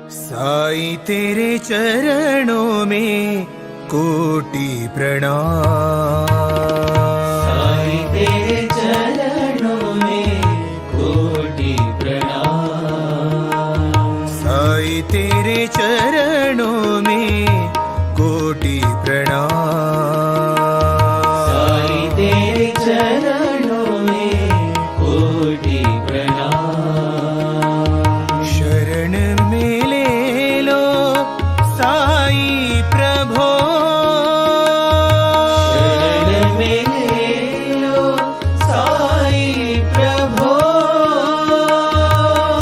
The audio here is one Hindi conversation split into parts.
साईं तेरे चरणों में कोटि प्रणाम। साईं तेरे चरणों में कोटि प्रणाम। साईं तेरे चरणों में कोटि प्रणाम। साईं तेरे चरणों में कोटि प्रणाम। शरण में ले लो साईं प्रभो। शरण में ले लो साईं प्रभो।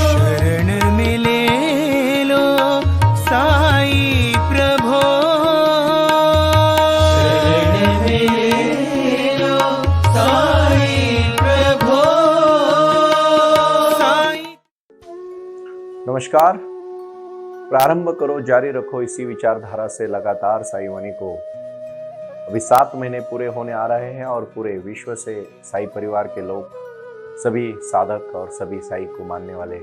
शरण में ले लो साईं प्रभो। शरण में ले लो साईं प्रभो। साईं नमस्कार। प्रारंभ करो, जारी रखो इसी विचारधारा से लगातार साई वाणी को। अभी 7 महीने पूरे होने आ रहे हैं और पूरे विश्व से साई परिवार के लोग, सभी साधक और सभी साई को मानने वाले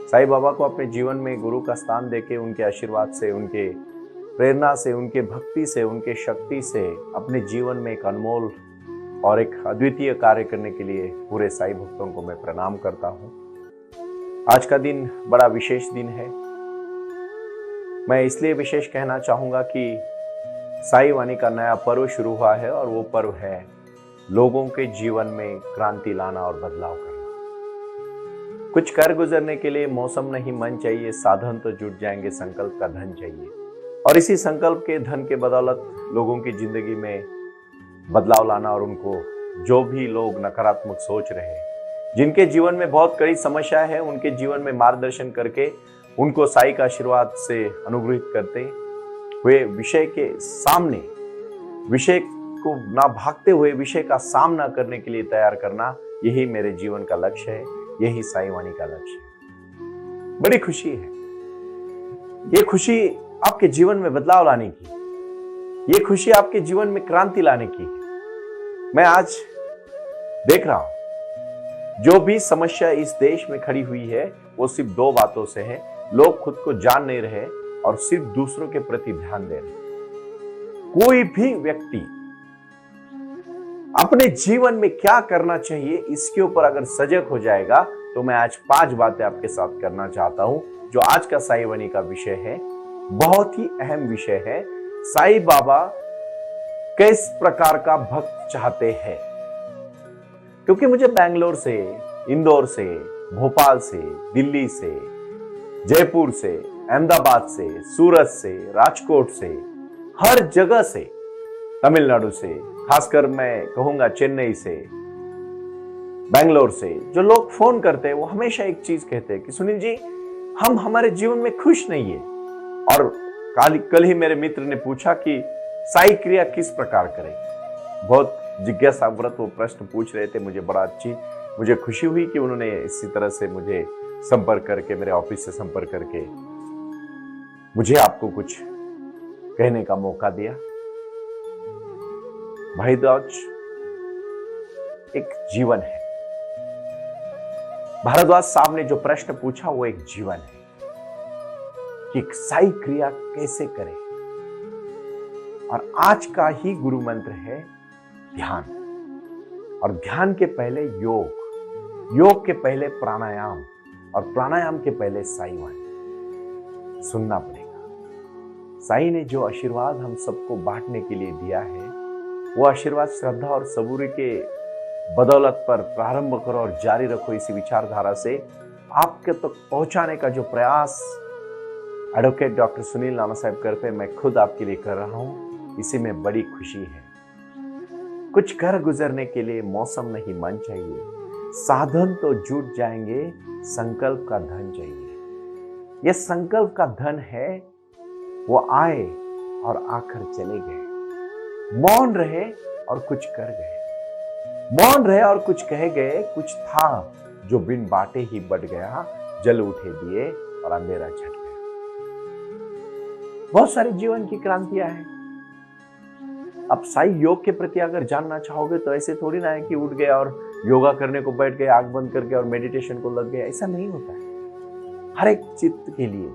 साई बाबा को अपने जीवन में गुरु का स्थान देके उनके आशीर्वाद से, उनके प्रेरणा से, उनके भक्ति से, उनके शक्ति से अपने जीवन में एक अनमोल और एक अद्वितीय कार्य करने के लिए पूरे साई भक्तों को मैं प्रणाम करता हूँ। आज का दिन बड़ा विशेष दिन है। मैं इसलिए विशेष कहना चाहूंगा कि साई वाणी का नया पर्व शुरू हुआ है और वो पर्व है लोगों के जीवन में क्रांति लाना और बदलाव करना। कुछ कर गुजरने के लिए मौसम नहीं मन चाहिए, साधन तो जुट जाएंगे, संकल्प का धन चाहिए। और इसी संकल्प के धन के बदौलत लोगों की जिंदगी में बदलाव लाना और उनको, जो भी लोग नकारात्मक सोच रहे हैं, जिनके जीवन में बहुत कड़ी समस्या है, उनके जीवन में मार्गदर्शन करके उनको साई का आशीर्वाद से अनुग्रहित करते हुए विषय के सामने, विषय को ना भागते हुए विषय का सामना करने के लिए तैयार करना, यही मेरे जीवन का लक्ष्य है, यही साई वाणी का लक्ष्य है। बड़ी खुशी है, ये खुशी आपके जीवन में बदलाव लाने की, ये खुशी आपके जीवन में क्रांति लाने की है। मैं आज देख रहा हूं, जो भी समस्या इस देश में खड़ी हुई है वो सिर्फ 2 बातों से है। लोग खुद को जान नहीं रहे और सिर्फ दूसरों के प्रति ध्यान दे रहे। कोई भी व्यक्ति अपने जीवन में क्या करना चाहिए इसके ऊपर अगर सजग हो जाएगा, तो मैं आज 5 बातें आपके साथ करना चाहता हूं, जो आज का साई वाणी का विषय है। बहुत ही अहम विषय है। साई बाबा किस प्रकार का भक्त चाहते हैं, क्योंकि मुझे बेंगलोर से, इंदौर से, भोपाल से, दिल्ली से, जयपुर से, अहमदाबाद से, सूरत से, राजकोट से, हर जगह से, तमिलनाडु से, खासकर मैं कहूंगा चेन्नई से, बेंगलोर से, जो लोग फोन करते हैं वो हमेशा एक चीज कहते हैं कि सुनील जी, हम हमारे जीवन में खुश नहीं है। और कल ही मेरे मित्र ने पूछा कि साई क्रिया किस प्रकार करें। बहुत जिज्ञासाव्रत वो प्रश्न पूछ रहे थे। मुझे खुशी हुई कि उन्होंने इसी तरह से मुझे संपर्क करके, मेरे ऑफिस से संपर्क करके मुझे आपको कुछ कहने का मौका दिया। भाई दाज, एक जीवन है। भारद्वाज साहब ने जो प्रश्न पूछा वो एक जीवन है कि साई क्रिया कैसे करें। और आज का ही गुरु मंत्र है ध्यान। और ध्यान के पहले योग, योग के पहले प्राणायाम, और प्राणायाम के पहले साई वाणी सुनना पड़ेगा। साई ने जो आशीर्वाद हम सबको बांटने के लिए दिया है, वो आशीर्वाद श्रद्धा और सबूरी के बदौलत पर प्रारंभ करो और जारी रखो। इसी विचारधारा से आपके तक पहुंचाने का जो प्रयास एडवोकेट डॉक्टर सुनील नाना साहब करते हैं, मैं खुद आपके लिए कर रहा हूं। इसी में बड़ी खुशी है। कुछ कर गुजरने के लिए मौसम नहीं मन चाहिए, साधन तो जुट जाएंगे, संकल्प का धन चाहिए। यह संकल्प का धन है, वो आए और आकर चले गए। मौन रहे और कुछ कर गए, मौन रहे और कुछ कह गए। कुछ था जो बिन बाटे ही बढ़ गया, जल उठे दिए और अंधेरा छट गया। बहुत सारी जीवन की क्रांतियां हैं। अब साई योग के प्रति अगर जानना चाहोगे तो ऐसे थोड़ी ना है कि उठ गए और योगा करने को बैठ गए, आंख बंद करके और मेडिटेशन को लग गए। ऐसा नहीं होता है। हर एक चित्त के लिए,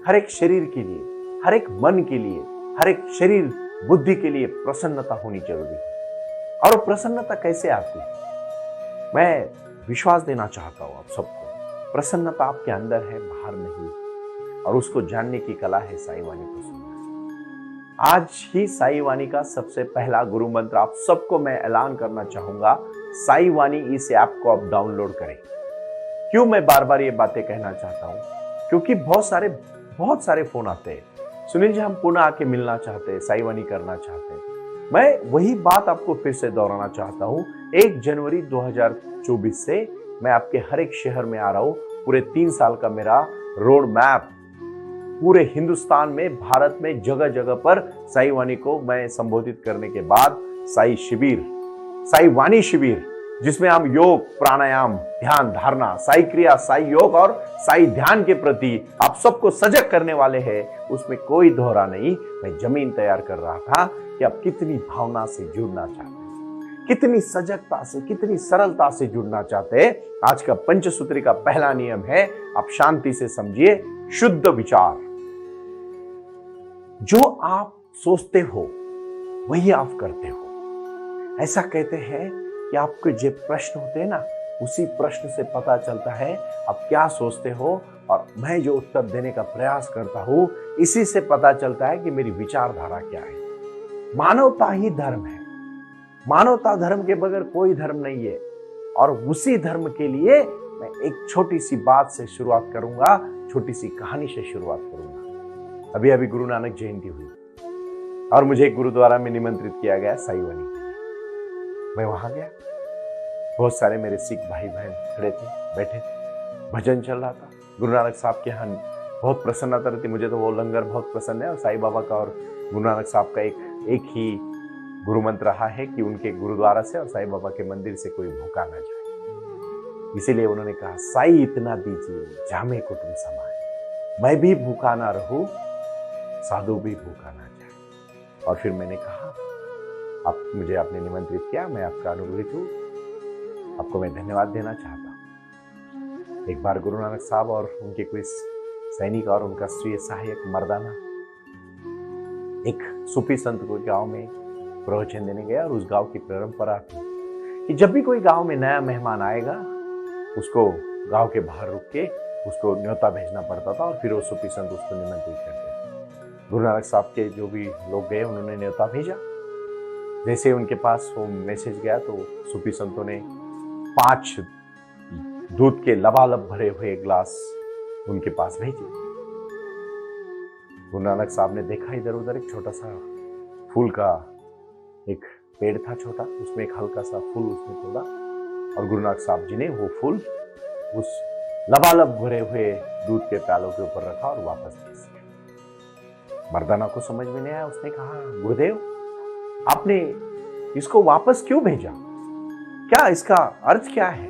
हर एक शरीर के लिए, हर एक मन के लिए, हर एक शरीर बुद्धि के लिए प्रसन्नता होनी जरूरी है। और वो प्रसन्नता कैसे आती है? मैं विश्वास देना चाहता हूं आप सबको, प्रसन्नता आपके अंदर है, बाहर नहीं। और उसको जानने की कला है साईं वाणी को सुनना। आज ही साईं वाणी का सबसे पहला गुरु मंत्र आप सबको मैं ऐलान करना चाहूंगा, साईं वाणी इस ऐप को आप डाउनलोड करें। क्यों मैं बार बार ये बातें कहना चाहता हूं? क्योंकि बहुत सारे फोन आते हैं, सुनील जी हम पुनः आके मिलना चाहते हैं, साईं वाणी करना चाहते हैं। मैं वही बात आपको फिर से दोहराना चाहता हूं। 1 जनवरी 2024 से मैं आपके हर एक शहर में आ रहा हूं। पूरे 3 साल का मेरा रोड मैप, पूरे हिंदुस्तान में, भारत में जगह जगह पर साईं वाणी को मैं संबोधित करने के बाद साई शिविर, साईं वाणी शिविर, जिसमें हम योग, प्राणायाम, ध्यान, धारणा, साई क्रिया, साई योग और साई ध्यान के प्रति आप सबको सजग करने वाले हैं, उसमें कोई दोहरा नहीं। मैं जमीन तैयार कर रहा था कि आप कितनी भावना से जुड़ना चाहते हैं, कितनी सजगता से, कितनी सरलता से जुड़ना चाहते हैं। आज का पंचसूत्री का पहला नियम है, आप शांति से समझिए, शुद्ध विचार। जो आप सोचते हो वही आप करते हो। ऐसा कहते हैं कि आपके जो प्रश्न होते हैं ना, उसी प्रश्न से पता चलता है आप क्या सोचते हो, और मैं जो उत्तर देने का प्रयास करता हूं, इसी से पता चलता है कि मेरी विचारधारा क्या है। मानवता ही धर्म है, मानवता धर्म के बगैर कोई धर्म नहीं है। और उसी धर्म के लिए मैं एक छोटी सी बात से शुरुआत करूंगा, छोटी सी कहानी से शुरुआत करूंगा। अभी अभी गुरु नानक जयंती हुई और मुझे एक गुरुद्वारा में निमंत्रित किया गया साईं वाणी के लिए। मैं वहां गया, बहुत सारे मेरे सिख भाई बहन खड़े थे, बैठे थे, भजन चल रहा था। गुरु नानक साहब के यहाँ बहुत प्रसन्नता रहती, मुझे तो वो लंगर बहुत पसंद है। और साईं बाबा का और गुरु नानक साहब का एक ही गुरु मंत्र रहा है कि उनके गुरुद्वारा से और साईं बाबा के मंदिर से कोई भूखा ना जाए। इसीलिए उन्होंने कहा, साईं इतना दीजिए जामे कुटुंब समाए, मैं भी भूखा ना रहूं, साधु भी भूखा ना जाए। और फिर मैंने कहा, आप मुझे आपने निमंत्रित किया, मैं आपका अनुग्रहित हूं, आपको मैं धन्यवाद देना चाहता हूं। एक बार गुरु नानक साहब और उनके कोई सैनिक और उनका स्त्रीय सहायक मर्दाना एक सूफी संत को गांव में प्रवचन देने गया। और उस गांव की परंपरा थी कि जब भी कोई गांव में नया मेहमान आएगा, उसको गांव के बाहर रुक के उसको न्योता भेजना पड़ता था, और फिर वो सूफी संत उसको निमंत्रित करते। गुरु नानक साहब के जो भी लोग गए, उन्होंने न्योता भेजा। जैसे उनके पास वो मैसेज गया तो सूफी संतों ने 5 दूध के लबालब भरे हुए ग्लास उनके पास भेजे। गुरु नानक साहब ने देखा इधर उधर, एक छोटा सा फूल का एक पेड़ था छोटा, उसमें एक हल्का सा फूल उसने तोड़ा, और गुरु नानक साहब जी ने वो फूल उस लबालब भरे हुए दूध के प्यालों के ऊपर रखा और वापस भेज दिया। मर्दाना को समझ में नहीं आया, उसने कहा, गुरुदेव आपने इसको वापस क्यों भेजा, क्या इसका अर्थ क्या है?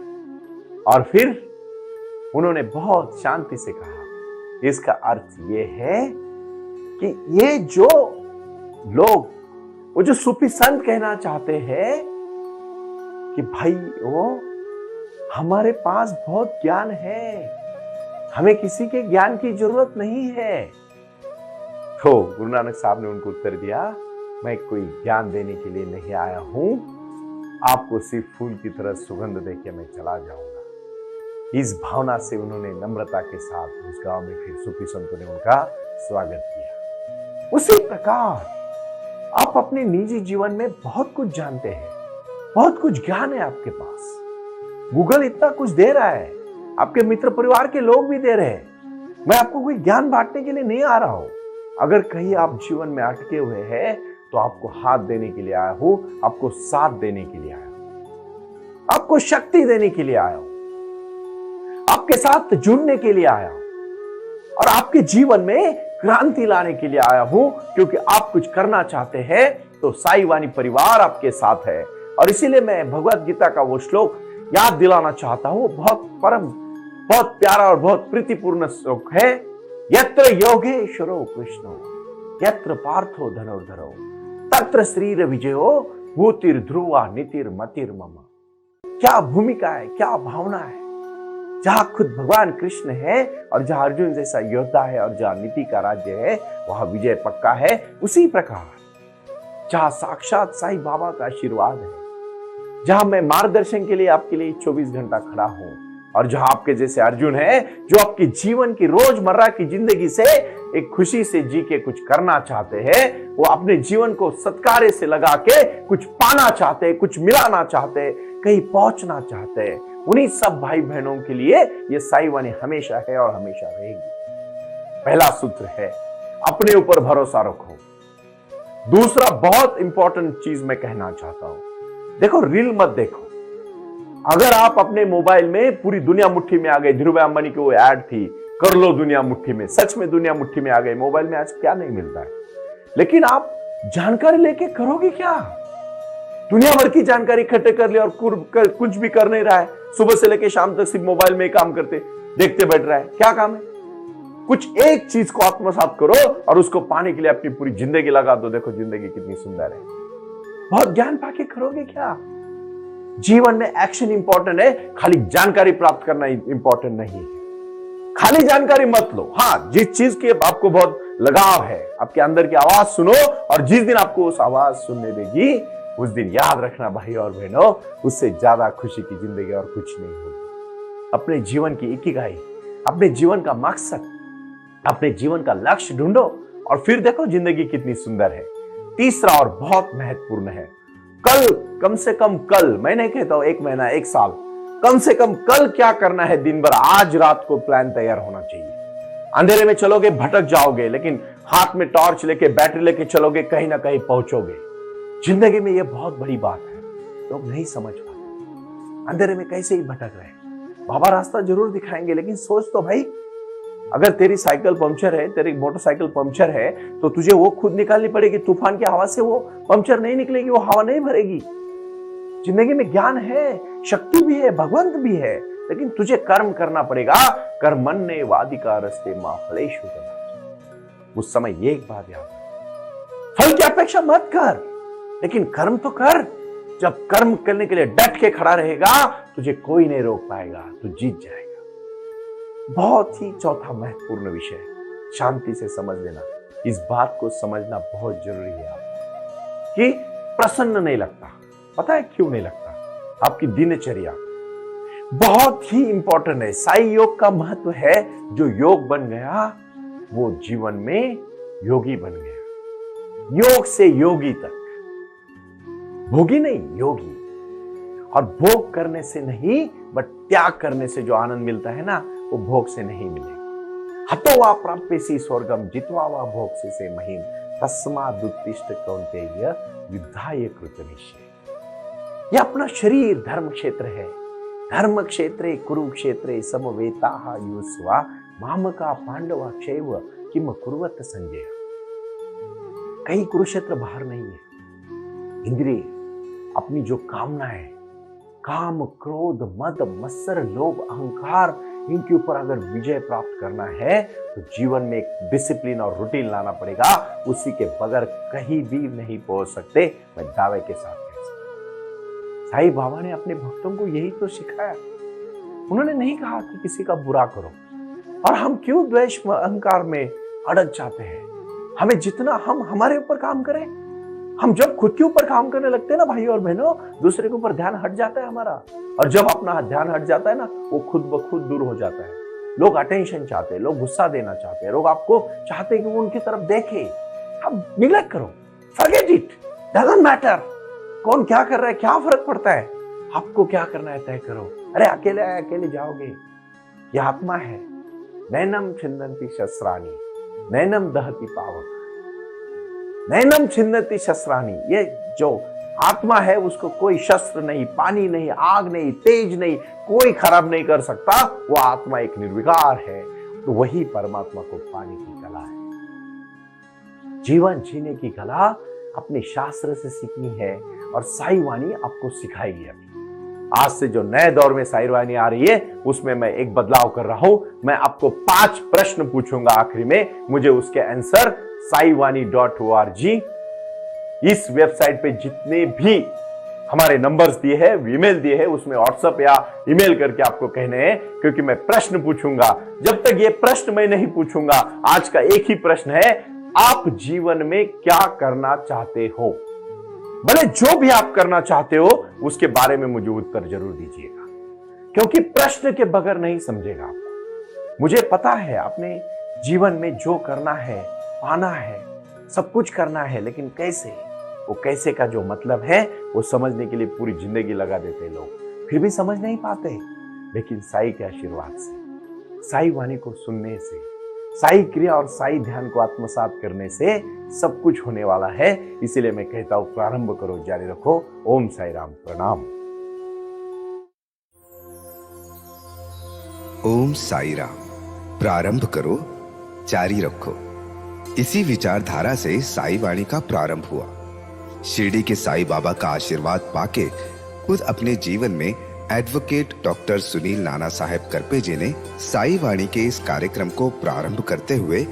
और फिर उन्होंने बहुत शांति से कहा, इसका अर्थ ये है कि ये जो लोग, वो जो सूफी संत कहना चाहते हैं कि भाई वो हमारे पास बहुत ज्ञान है, हमें किसी के ज्ञान की जरूरत नहीं है। तो गुरु नानक साहब ने उनको उत्तर दिया, मैं कोई ज्ञान देने के लिए नहीं आया हूं, आपको सिर्फ फूल की तरह सुगंध देके मैं चला जाऊंगा। इस भावना से उन्होंने नम्रता के साथ उस गांव में फिर सूफी संतों ने उनका स्वागत किया। उसी प्रकार आप अपने निजी जीवन में बहुत कुछ जानते हैं, बहुत कुछ ज्ञान है आपके पास, गूगल इतना कुछ दे रहा है, आपके मित्र परिवार के लोग भी दे रहे हैं। मैं आपको कोई ज्ञान बांटने के लिए नहीं आ रहा हूं। अगर कहीं आप जीवन में अटके हुए हैं तो आपको हाथ देने के लिए आया हूं, आपको साथ देने के लिए आया हूं, आपको शक्ति देने के लिए आया हूं, आपके साथ जुड़ने के लिए आया हूं, और आपके जीवन में क्रांति लाने के लिए आया हूं। क्योंकि आप कुछ करना चाहते हैं तो साईं वाणी परिवार आपके साथ है। और इसीलिए मैं भगवत गीता का वो श्लोक याद दिलाना चाहता हूं, बहुत प्यारा और बहुत प्रीतिपूर्ण श्लोक है। यत्र योगेश्वरो कृष्णो यत्र पार्थो धनुर्धरो तत्र श्रीर विजयो भूतिर ध्रुवा नीतिर मतिर मम। क्या भूमिका है, क्या भावना है। जहां खुद भगवान कृष्ण है और जहां अर्जुन जैसा योद्धा है और जहां नीति का राज्य है वहां विजय पक्का है, उसी प्रकार जहां साक्षात साईं बाबा का आशीर्वाद है, जहां मैं मार्गदर्शन के लिए आपके लिए 24 घंटा खड़ा हूं और जहां आपके जैसे अर्जुन है जो आपके जीवन की रोजमर्रा की जिंदगी से एक खुशी से जी के कुछ करना चाहते हैं, वो अपने जीवन को सत्कार्य से लगा के कुछ पाना चाहते हैं, कुछ मिलाना चाहते हैं, कहीं पहुंचना चाहते हैं, उन्हीं सब भाई बहनों के लिए ये साईं वाणी हमेशा है और हमेशा रहेगी। पहला सूत्र है अपने ऊपर भरोसा रखो। दूसरा बहुत इंपॉर्टेंट चीज मैं कहना चाहता हूं, देखो रील मत देखो। अगर आप अपने मोबाइल में पूरी दुनिया मुट्ठी में आ गई, धीरूभाई अंबानी की वो ऐड थी, कर लो दुनिया मुट्ठी में, सच में दुनिया मुट्ठी में आ गई। मोबाइल में आज क्या नहीं मिलता है, लेकिन आप जानकारी लेके करोगे क्या? दुनिया भर की जानकारी इकट्ठे कर ली और कुछ भी कर नहीं रहा है, सुबह से लेके शाम तक सिर्फ मोबाइल में ही काम करते देखते बैठ रहा है, क्या काम है? कुछ एक चीज को आत्मसात करो और उसको पाने के लिए अपनी पूरी जिंदगी लगा दो, देखो जिंदगी कितनी सुंदर है। बहुत ज्ञान पाके करोगे क्या? जीवन में एक्शन इंपॉर्टेंट है, खाली जानकारी प्राप्त करना इंपॉर्टेंट नहीं है। खाली जानकारी मत लो। हाँ, जिस चीज की आपको बहुत लगाव है, आपके अंदर की आवाज सुनो, और जिस दिन आपको उस आवाज सुनने देगी उस दिन याद रखना भाई और बहनों, उससे ज्यादा खुशी की जिंदगी और कुछ नहीं होगी। अपने जीवन की इकिगाई, अपने जीवन का मकसद, अपने जीवन का लक्ष्य ढूंढो और फिर देखो जिंदगी कितनी सुंदर है। तीसरा और बहुत महत्वपूर्ण है, कल, कम से कम कल, मैं नहीं कहता हूं 1 महीना 1 साल, कम से कम कल क्या करना है दिन भर, आज रात को प्लान तैयार होना चाहिए। अंधेरे में चलोगे भटक जाओगे, लेकिन हाथ में टॉर्च लेके बैटरी लेके चलोगे, कहीं ना कहीं पहुंचोगे। जिंदगी में यह बहुत बड़ी बात है, लोग नहीं समझ पाते, अंधेरे में कैसे ही भटक रहे। बाबा रास्ता जरूर दिखाएंगे, लेकिन सोच तो भाई, अगर तेरी साइकिल पंक्चर है, तेरी मोटरसाइकिल पंक्चर है, तो तुझे वो खुद निकालनी पड़ेगी। तूफान की हवा से वो पंक्चर नहीं निकलेगी, वो हवा नहीं भरेगी। जिंदगी में ज्ञान है, शक्ति भी है, भगवंत भी है, लेकिन तुझे कर्म करना पड़ेगा। कर्मण्ये वाधिका रस्ते मां फलेषु कदाचन। उस समय ये एक बात याद, फल की अपेक्षा मत कर, लेकिन कर्म तो कर। जब कर्म करने के लिए डट के खड़ा रहेगा, तुझे कोई नहीं रोक पाएगा, तू जीत जाएगा। बहुत ही चौथा महत्वपूर्ण विषय, शांति से समझ लेना। इस बात को समझना बहुत जरूरी है आपको, कि प्रसन्न नहीं लगता। पता है क्यों नहीं लगता? आपकी दिनचर्या बहुत ही इंपॉर्टेंट है। साई योग का महत्व है, जो योग बन गया वो जीवन में योगी बन गया। योग से योगी तक, भोगी नहीं, योगी। और भोग करने से नहीं, बट त्याग करने से जो आनंद मिलता है ना, वो भोग से नहीं मिलेगा। हतो वा प्राप्यसि स्वर्गम जित्वा वा भोक्ष्यसे महीम तस्मादुत्तिष्ठ कौन्तेय युद्धाय कृतनिश्चय। यह अपना शरीर धर्म क्षेत्र है। धर्म क्षेत्रे कुरुक्षेत्रे समवेताः युस्वा मामका पांडवा क्षैव किम कुर्वत संजय। कहीं कुरुक्षेत्र बाहर नहीं है। इंद्रिय, अपनी जो कामना है, काम, क्रोध, मद, मत्सर, लोभ, अहंकार, इनके ऊपर अगर विजय प्राप्त करना है तो जीवन में एक डिसिप्लिन और रूटीन लाना पड़ेगा। उसी के बगैर कहीं भी नहीं पहुंच सकते, मैं दावे के साथ कह सकता हूं। साईं बाबा ने अपने भक्तों को यही तो सिखाया। उन्होंने नहीं कहा कि किसी का बुरा करो। और हम क्यों द्वेष अहंकार में अड़क जाते हैं? हमें जितना हम हमारे ऊपर काम करें, हम जब खुद के ऊपर काम करने लगते हैं ना भाई और बहनों, दूसरे के ऊपर ध्यान हट जाता है हमारा। और जब अपना ध्यान हट जाता है ना, वो खुद ब खुद दूर हो जाता है। लोग अटेंशन चाहते हैं, लोग गुस्सा देना चाहते हैं, लोग आपको चाहते हैं कि वो उनकी तरफ देखे। आप निग्लेक्ट करो, फॉरगेट इट, डजंट मैटर। कौन क्या कर रहा है, क्या फर्क पड़ता है? आपको क्या करना है तय करो। अरे अकेले आए, अकेले जाओगे। यह आत्मा है। नैनम छिन्दन्ति शस्त्राणि नैनम दहति पावक नैनम छिन्दन्ति शस्त्राणि। ये जो आत्मा है उसको कोई शस्त्र नहीं, पानी नहीं, आग नहीं, तेज नहीं, कोई खराब नहीं कर सकता। वो आत्मा एक निर्विकार है। तो वही परमात्मा को पाने की कला है। जीवन जीने की कला अपने शास्त्र से सीखनी है और साईं वाणी आपको सिखाएगी। अभी आज से जो नए दौर में साईं वाणी आ रही है, उसमें मैं एक बदलाव कर रहा हूं। मैं आपको 5 प्रश्न पूछूंगा आखिरी में, मुझे उसके आंसर saiwani.org इस वेबसाइट पे जितने भी हमारे नंबर्स दिए हैं, ईमेल दिए हैं, उसमें व्हाट्सएप या ईमेल करके आपको कहने हैं, क्योंकि मैं प्रश्न पूछूंगा। जब तक ये प्रश्न मैं नहीं पूछूंगा, आज का एक ही प्रश्न है, आप जीवन में क्या करना चाहते हो? भले जो भी आप करना चाहते हो उसके बारे में मुझे उत्तर जरूर दीजिएगा, क्योंकि प्रश्न के बगैर नहीं समझेगा आपको। मुझे पता है आपने जीवन में जो करना है, पाना है, सब कुछ करना है, लेकिन कैसे, वो कैसे का जो मतलब है वो समझने के लिए पूरी जिंदगी लगा देते हैं लोग, फिर भी समझ नहीं पाते। लेकिन साईं के आशीर्वाद से, साईं वाणी को सुनने से, साईं क्रिया और साईं ध्यान को आत्मसात करने से सब कुछ होने वाला है। इसीलिए मैं कहता हूं, प्रारंभ करो, जारी रखो। ओम साई राम। प्रणाम। ओम साई राम। प्रारंभ करो, जारी रखो। इसी विचारधारा से साई वाणी का प्रारंभ हुआ। शिरडी के साई बाबा का आशीर्वाद पाके खुद अपने जीवन में एडवोकेट डॉक्टर सुनील नाना साहेब करपे जी ने साई वाणी के इस कार्यक्रम को प्रारंभ करते हुए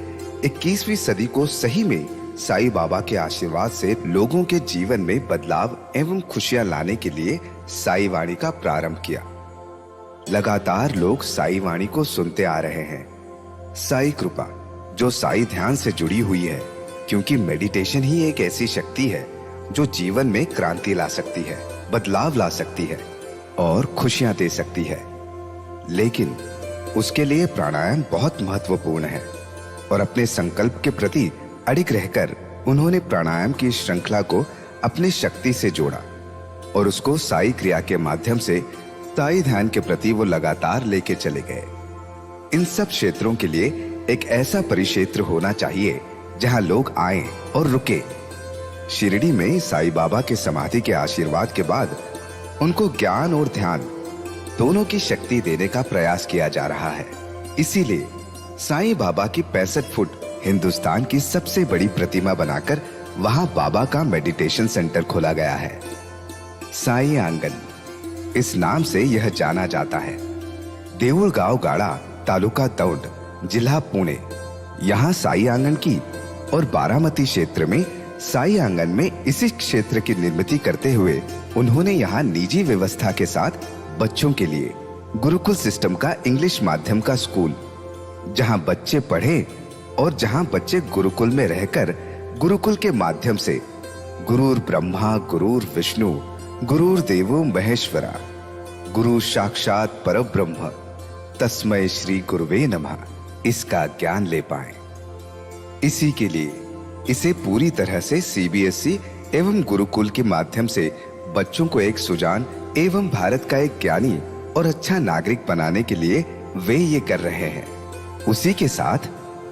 21वीं सदी को सही में साई बाबा के आशीर्वाद से लोगों के जीवन में बदलाव एवं खुशियां लाने के लिए साई वाणी का प्रारंभ किया। लगातार लोग साई वाणी को सुनते आ रहे हैं। साई कृपा जो साई ध्यान से जुड़ी हुई है, क्योंकि मेडिटेशन ही एक ऐसी शक्ति है जो जीवन में क्रांति ला सकती है, बदलाव ला सकती है और खुशियां दे सकती है। लेकिन उसके लिए प्राणायाम बहुत महत्वपूर्ण है और अपने संकल्प के प्रति अडिग रहकर उन्होंने प्राणायाम की श्रृंखला को अपनी शक्ति से जोड़ा और उसको साई क्रिया के माध्यम से साई ध्यान के प्रति वो लगातार लेके चले गए। इन सब क्षेत्रों के लिए एक ऐसा परिक्षेत्र होना चाहिए जहां लोग आए और रुके। शिरडी में साई बाबा के समाधि के आशीर्वाद के बाद उनको ज्ञान और ध्यान दोनों की शक्ति देने का प्रयास किया जा रहा है। इसीलिए साईं बाबा की 65 फुट हिंदुस्तान की सबसे बड़ी प्रतिमा बनाकर वहां बाबा का मेडिटेशन सेंटर खोला गया है। साई आंगन इस नाम से यह जाना जाता है। देऊळगाव गाड़ा, तालुका दौंड, जिला पुणे, यहाँ साई आंगन की और बारामती क्षेत्र में साई आंगन में इसी क्षेत्र की निर्मित करते हुए उन्होंने यहाँ निजी व्यवस्था के साथ बच्चों के लिए गुरुकुल सिस्टम का इंग्लिश माध्यम का स्कूल, जहाँ बच्चे पढ़े और जहाँ बच्चे गुरुकुल में रहकर गुरुकुल के माध्यम से गुरुर ब्रह्मा गुरुर विष्णु गुरुर देवो महेश्वरा गुरु साक्षात परब्रह्म तस्मै श्री गुरुवे नमः इसका ज्ञान ले पाए। इसी के लिए इसे पूरी तरह से सीबीएसई एवं गुरुकुल के माध्यम से बच्चों को एक सुजान एवं भारत का एक ज्ञानी और अच्छा नागरिक बनाने के लिए वे ये कर रहे हैं। उसी के साथ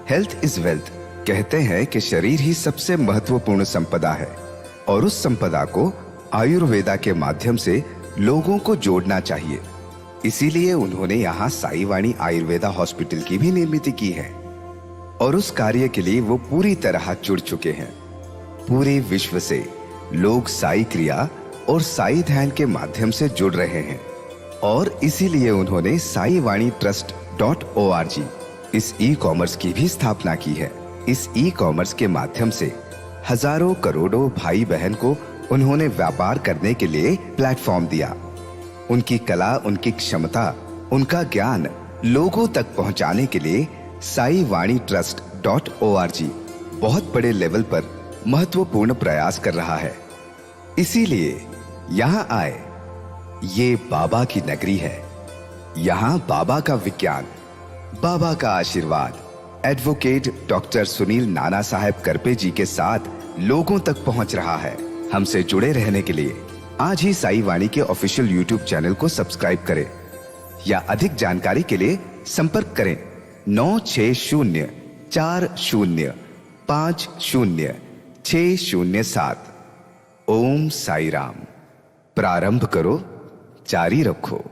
हेल्थ इज वेल्थ कहते हैं कि शरीर ही सबसे महत्वपूर्ण संपदा है और उस संपदा को आयुर्वेदा के माध्यम से लोगों को जोड़ना चाहिए। इसीलिए उन्होंने यहाँ साई वाणी आयुर्वेदा हॉस्पिटल की भी निर्मित की है और उस कार्य के लिए वो पूरी तरह जुड़ चुके हैं। पूरे विश्व से लोग साई क्रिया और साई ध्यान के माध्यम से जुड़ रहे हैं और इसीलिए उन्होंने साई वाणी trust.org इस ई कॉमर्स की भी स्थापना की है। इस ई कॉमर्स के माध्यम से हजारों करोड़ों भाई बहन को उन्होंने व्यापार करने के लिए प्लेटफॉर्म दिया। उनकी कला, उनकी क्षमता, उनका ज्ञान लोगों तक पहुंचाने के लिए साई वाणी trust.org बहुत बड़े लेवल पर महत्वपूर्ण प्रयास कर रहा है। इसीलिए यहाँ आए। ये बाबा की नगरी है। यहाँ बाबा का विज्ञान, बाबा का आशीर्वाद एडवोकेट डॉक्टर सुनील नाना साहेब करपे जी के साथ लोगों तक पहुंच रहा है। हमसे जुड़े रहने के लिए आज ही साई वाणी के ऑफिशियल यूट्यूब चैनल को सब्सक्राइब करें या अधिक जानकारी के लिए संपर्क करें 9604050607। ओम साई राम। प्रारंभ करो, जारी रखो।